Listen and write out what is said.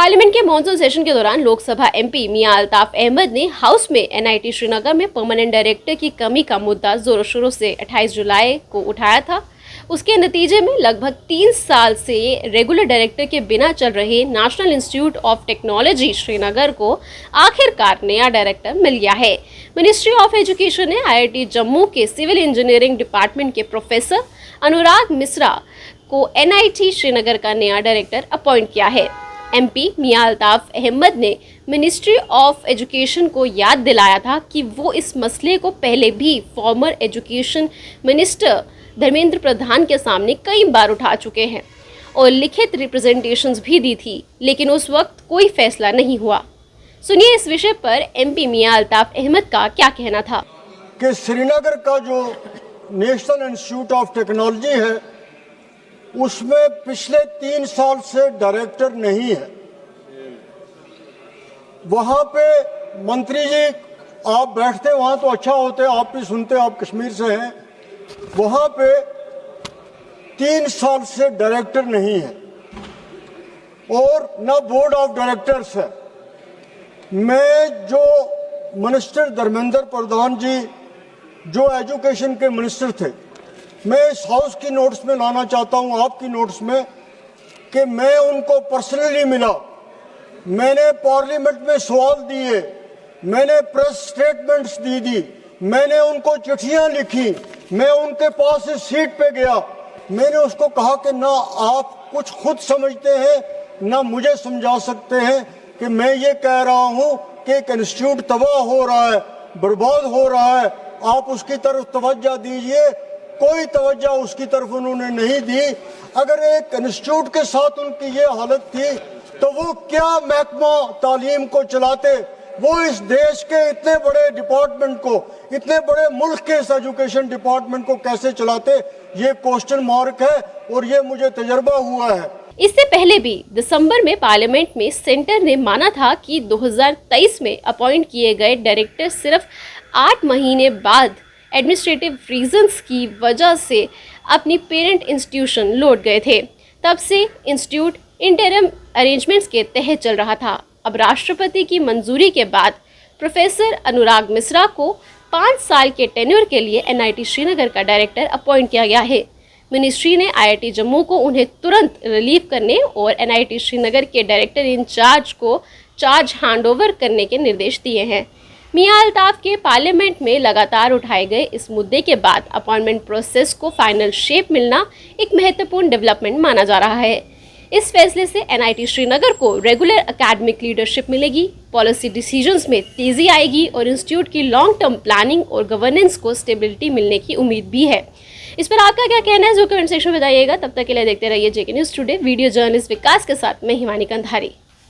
Parliament के monsoon session के दौरान लोकसभा एमपी मियां अल्ताफ अहमद ने हाउस में एनआईटी श्रीनगर में परमानेंट डायरेक्टर की कमी का मुद्दा जोरों शोरों से 28 जुलाई को उठाया था। उसके नतीजे में लगभग 3 साल से रेगुलर डायरेक्टर के बिना चल रहे national institute of technology Srinagar को आखिरकार नया डायरेक्टर मिल गया है। मिनिस्ट्री ऑफ एजुकेशन ने आईआईटी जम्मू के सिविल इंजीनियरिंग डिपार्टमेंट के प्रोफेसर अनुराग मिश्रा को एनआईटी श्रीनगर का नया डायरेक्टर अपॉइंट किया है। एमपी मियां अल्ताफ अहमद ने मिनिस्ट्री ऑफ एजुकेशन को याद दिलाया था कि वो इस मसले को पहले भी farmer education minister Dharmendra Pradhan के सामने कई बार उठा चुके हैं और लिखित रिप्रेजेंटेशंस भी दी थी, लेकिन उस वक्त कोई फैसला नहीं हुआ। सुनिए इस विषय पर एमपी मियां अल्ताफ अहमद का क्या कहना था। कि श्रीनगर का जो नेशनल इंस्टीट्यूट ऑफ टेक्नोलॉजी है उसमें पिछले 3 साल से डायरेक्टर नहीं है। वहां पे मंत्री जी आप बैठते वहां तो अच्छा होते, आप भी सुनते, आप कश्मीर से हैं। वहां पे 3 साल से डायरेक्टर नहीं है और ना बोर्ड ऑफ डायरेक्टर्स है। मैं जो मिनिस्टर धर्मेंद्र प्रधान जी जो एजुकेशन के मिनिस्टर थे, मैं इस हाउस की नोट्स में लाना चाहता हूं, आपकी नोट्स में, कि मैं उनको पर्सनली मिला, मैंने पार्लियामेंट में सवाल दिए, मैंने प्रेस स्टेटमेंट्स दी, मैंने उनको चिट्ठियां लिखी, मैं उनके पास इस सीट पे गया, मैंने उसको कहा कि ना आप कुछ खुद समझते हैं ना मुझे समझा सकते हैं कि मैं ये कह रहा हूं कि एक इंस्टीट्यूट तबाह हो रहा है, बर्बाद हो रहा है, आप उसकी तरफ तवज्जो दीजिए। कोई तवज्जो उसकी तरफ उन्होंने नहीं दी। अगर एक इंस्टीट्यूट के साथ उनकी ये हालत थी तो वो क्या महकमा तालीम को चलाते, वो इस देश के इतने बड़े डिपार्टमेंट को, इतने बड़े मुल्क के इस एजुकेशन डिपार्टमेंट को कैसे चलाते, ये क्वेश्चन मार्क है और ये मुझे तजर्बा हुआ है। इससे पहले भी दिसंबर में पार्लियामेंट में सेंटर ने माना था कि 2023 में अपॉइंट किए गए डायरेक्टर सिर्फ 8 महीने बाद एडमिनिस्ट्रेटिव रीजंस की वजह से अपनी पेरेंट इंस्टीट्यूशन लौट गए थे। तब से इंस्टीट्यूट इंटरिम अरेंजमेंट्स के तहत चल रहा था। अब राष्ट्रपति की मंजूरी के बाद प्रोफेसर अनुराग मिश्रा को 5 साल के टेन्योर के लिए एनआईटी श्रीनगर का डायरेक्टर अपॉइंट किया गया है। मिनिस्ट्री ने आईआईटी जम्मू को उन्हें तुरंत रिलीव करने और एनआईटी श्रीनगर के डायरेक्टर इंचार्ज को चार्ज हैंडओवर करने के निर्देश दिए हैं। मियां अल्ताफ के पार्लियामेंट में लगातार उठाए गए इस मुद्दे के बाद अपॉइंटमेंट प्रोसेस को फाइनल शेप मिलना एक महत्वपूर्ण डेवलपमेंट माना जा रहा है। इस फैसले से एनआईटी श्रीनगर को रेगुलर एकेडमिक लीडरशिप मिलेगी, पॉलिसी डिसीजंस में तेजी आएगी और इंस्टीट्यूट की लॉन्ग टर्म प्लानिंग और गवर्नेंस को स्टेबिलिटी मिलने की उम्मीद भी है। इस पर आपका क्या कहना है जो कमेंट सेक्शन में बताइएगा। तब तक के लिए देखते रहिए जेके न्यूज़ टुडे। वीडियो जर्नलिस्ट विकास के साथ मैं हिमानी कंधारी।